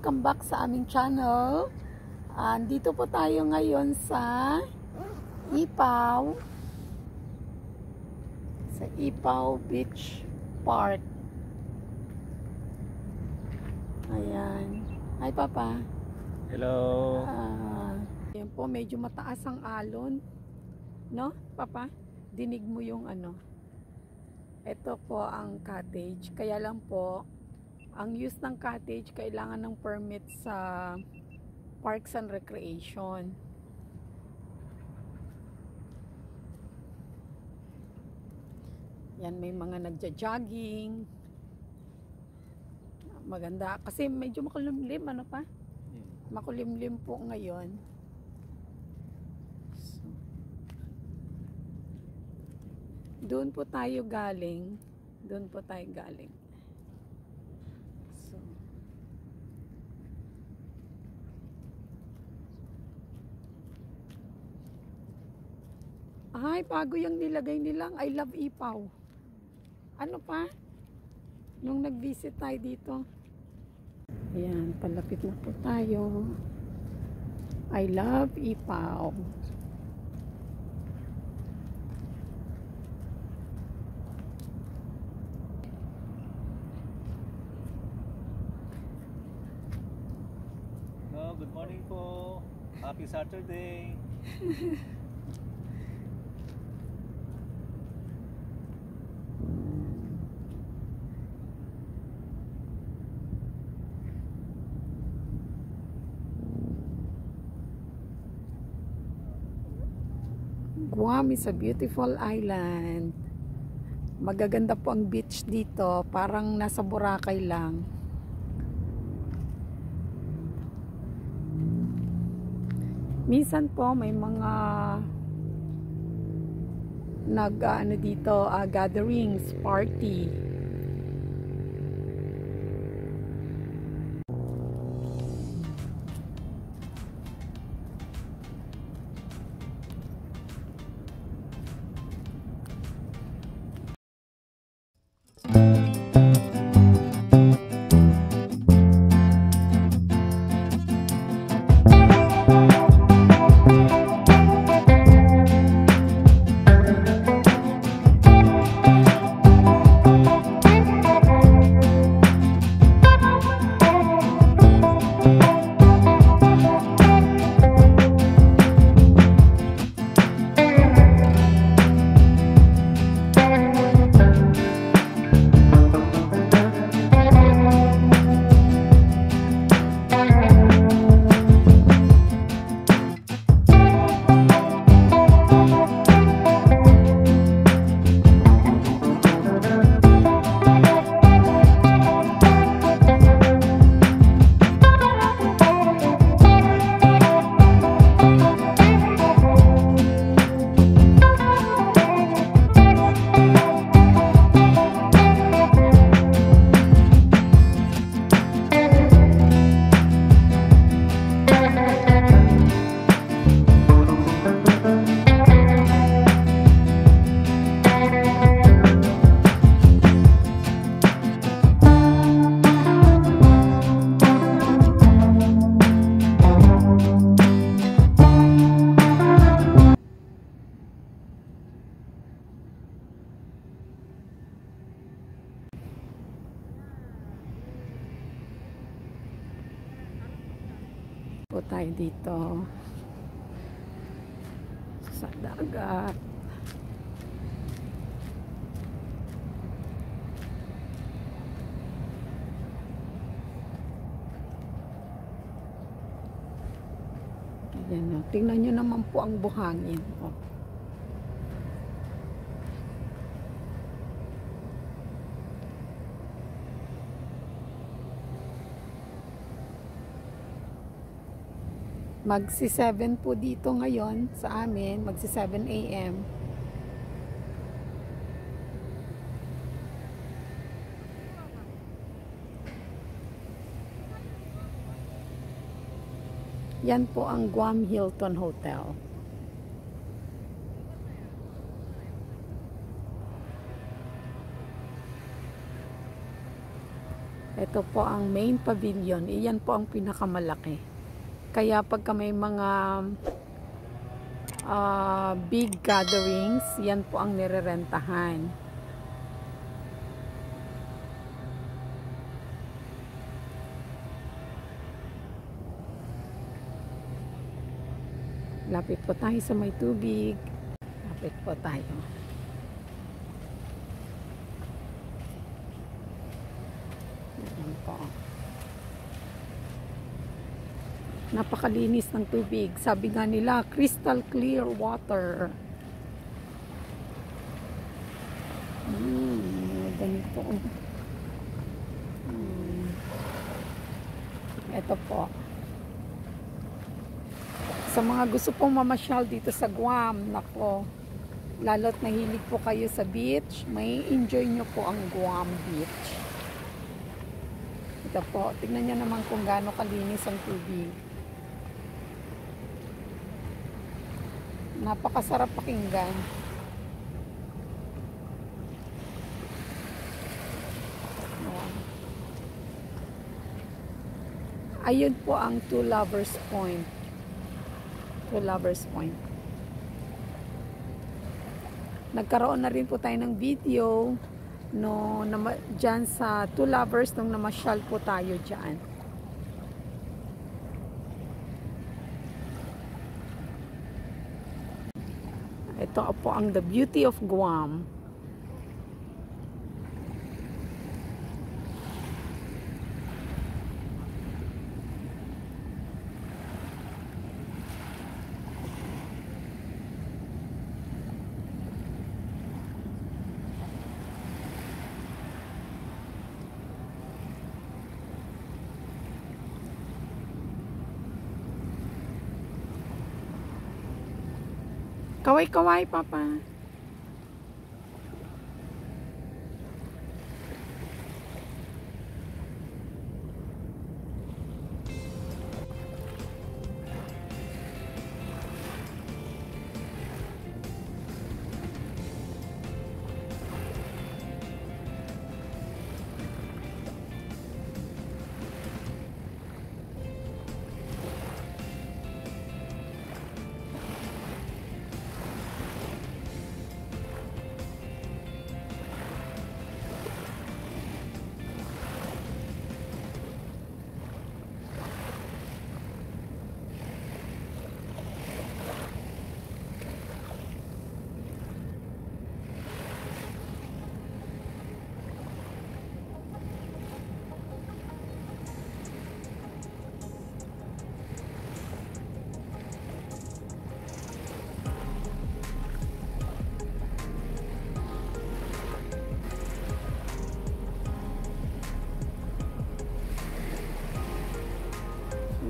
welcome back sa aming channel. Dito po tayo ngayon sa Ipaw. Sa Ipaw Beach Park. Ayan. Hi, Papa. Hello. Ayan po, medyo mataas ang alon. No, Papa? Dinig mo yung ano. Ito po ang cottage. Kaya lang po, ang use ng cottage, kailangan ng permit sa Parks and Recreation. Yan, may mga nagja-jogging. Maganda. Kasi medyo makulimlim, ano pa? Makulimlim po ngayon. So, doon po tayo galing. Doon po tayo galing. So, ay, bago yung nilagay nilang I love Ipaw. Ano pa? Nung nag-visit tayo dito. Ayan, palapit na po tayo. I love Ipaw. Oh, good morning po. Happy Saturday. Guam is a beautiful island. Magaganda po ang beach dito. Parang nasa Boracay lang. Minsan po may mga ano dito, gatherings, party. Po tayo dito sa dagat. Ayan, tingnan nyo naman po ang buhangin. Oh. Magsi-7 po dito ngayon sa amin. Magsi-7 AM. Yan po ang Guam Hilton Hotel. Ito po ang main pavilion. Iyan po ang pinakamalaki. Kaya pagka may mga big gatherings, yan po ang nirerentahan. Lapit po tayo sa may tubig. Lapit po tayo. Yan po. Napakalinis ng tubig. Sabi nga nila, crystal clear water. Ganito. Ito po. Sa mga gusto pong mamasyal dito sa Guam, nako, lalo't nahilig po kayo sa beach, may enjoy nyo po ang Guam Beach. Ito po, tignan nyo naman kung gaano kalinis ang tubig. Napakasarap pakinggan. Ayun po ang Two Lovers Point. Two Lovers Point. Nagkaroon na rin po tayo ng video no, dyan sa Two Lovers nung namasyal po tayo dyan. Ito po ang The Beauty of Guam. Kaway-kaway, Papa.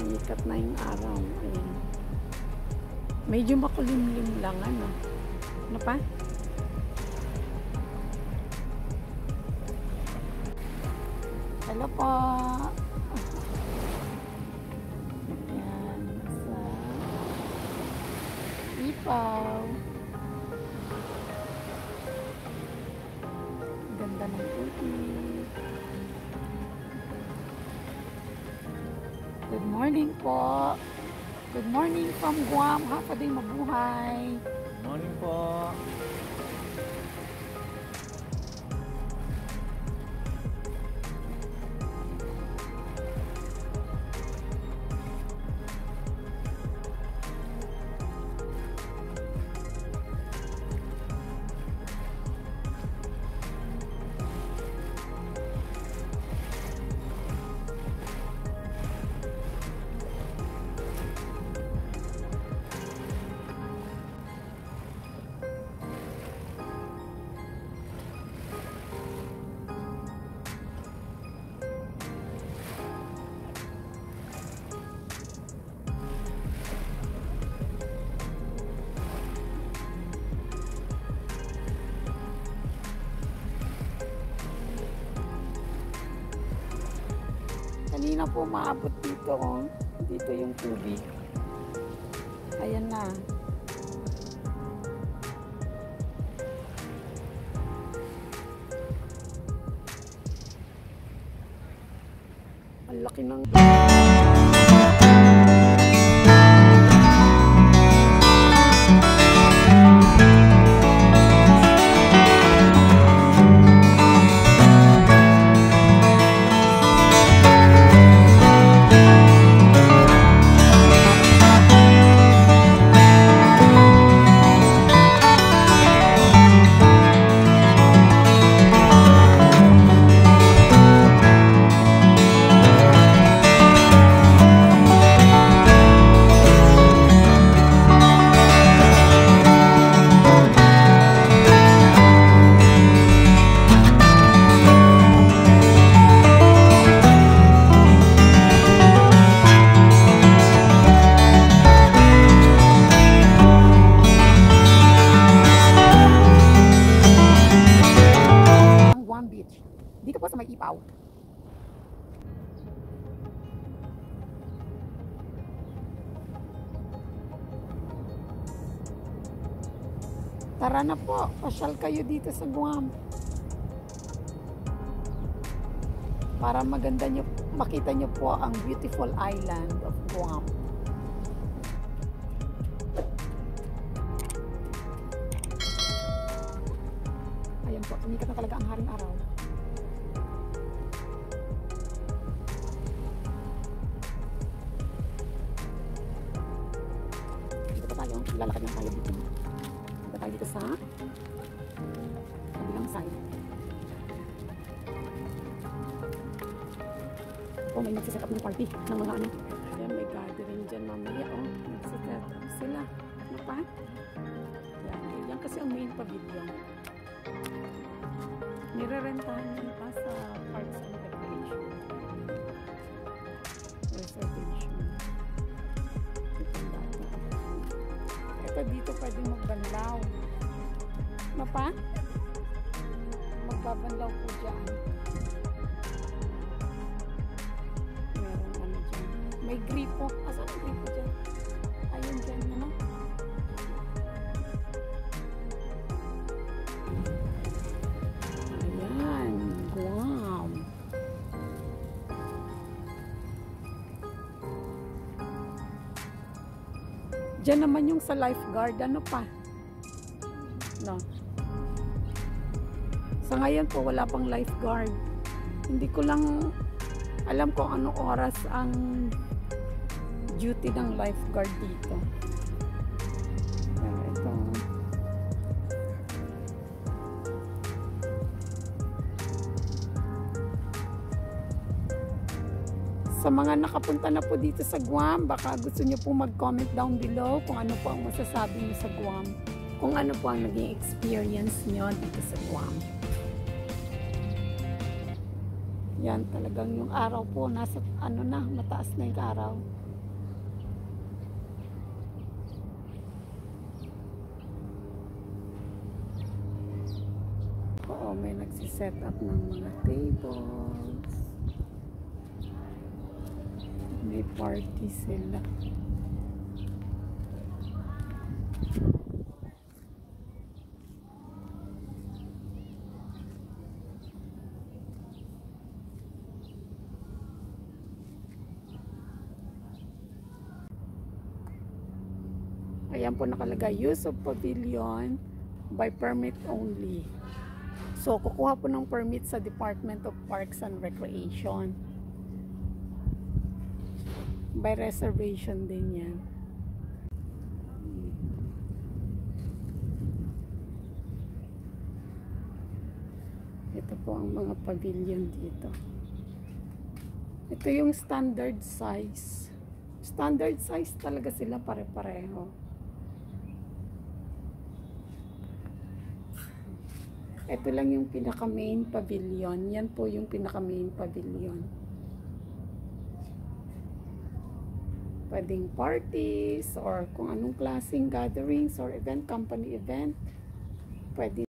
Sikat na yung araw. Ayan. Medyo makulimlim lang, ano. Ano pa? Hello po. Ayan. Sa Ipaw. Ganda ng tubig. Good morning po. Good morning from Guam. Hapading mabuhay. Morning po. Kanina po maabot dito, oh. Dito yung tubig. Ayan na. Ang laki ng... Dito po sa may Ipaw. Tara na po, pasyal kayo dito sa Guam. Para maganda nyo, makita nyo po ang beautiful island of Guam. Ayan po, sumikat na talaga ang haring araw. Lalakad lang tayo dito. Punta tayo dito sa kabilang side. Oh, may nagsiset up ng party ng mga ano. Ayan, may gathering dyan mamaya. Oh, nagsiset up sila. Ano pa? Yan kasi ang main pavilion. Nirerentahan yan pa sa Parks and Recreation. Reservation. Ito dito pwedeng magbanlaw. Ano pa? Magbabanlaw po dyan. Meron ano dyan. May gripo. Asan ang gripo dyan? Ayun dyan ano? Ayan. Guam. Diyan naman yung sa lifeguard, ano pa? No. Sa ngayon po, wala pang lifeguard. Hindi ko lang alam kung anong oras ang duty ng lifeguard dito. Ito. Sa mga nakapunta na po dito sa Guam, baka gusto nyo po mag-comment down below kung ano po ang masasabi nyo sa Guam. Kung ano po ang naging experience nyo dito sa Guam. Yan, talagang yung araw po, nasa ano na, mataas na yung araw. Oo, may nagsiset up ng mga tables. May party sila. Ayan po nakalagay, use of pavilion by permit only. So, kukuha po ng permit sa Department of Parks and Recreation. By reservation din yan. Ito po ang mga pavilion dito. Ito yung standard size. Standard size talaga sila, pare-pareho. Ito lang yung pinaka main pavilion. Yan po yung pinaka main pavilion. Pwedeng parties or kung anong klaseng gatherings or event, company event. Pwede.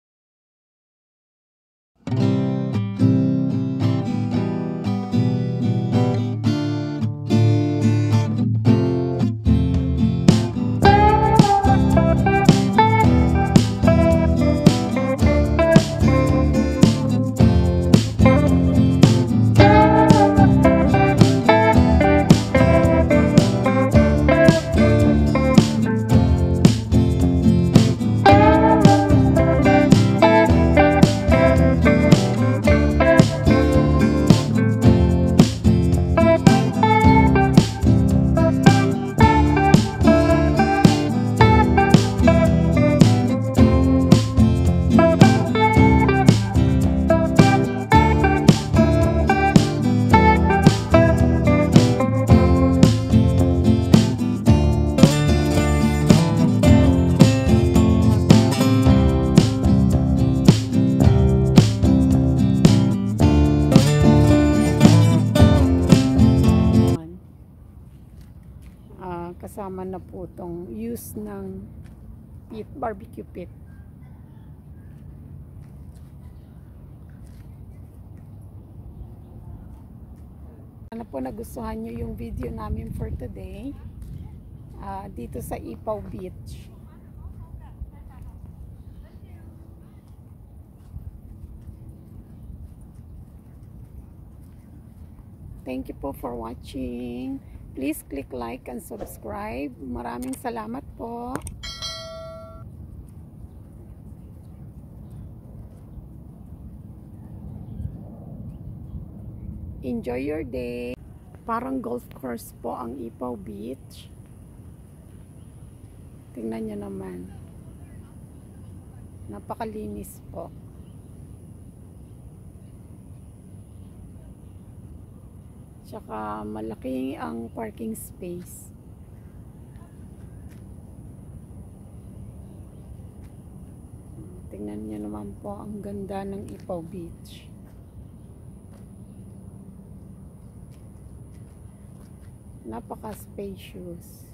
kasama na po tong use ng pit, barbecue pit. Sana po nagustuhan nyo yung video namin for today dito sa Ipaw Beach. Thank you po for watching. Please click like and subscribe. Maraming salamat po. Enjoy your day. Parang golf course po ang Ipaw Beach. Tingnan nyo naman. Napakalinis po. Tsaka malaki ang parking space. Tingnan nyo naman po ang ganda ng Ipaw Beach. Napaka-spacious.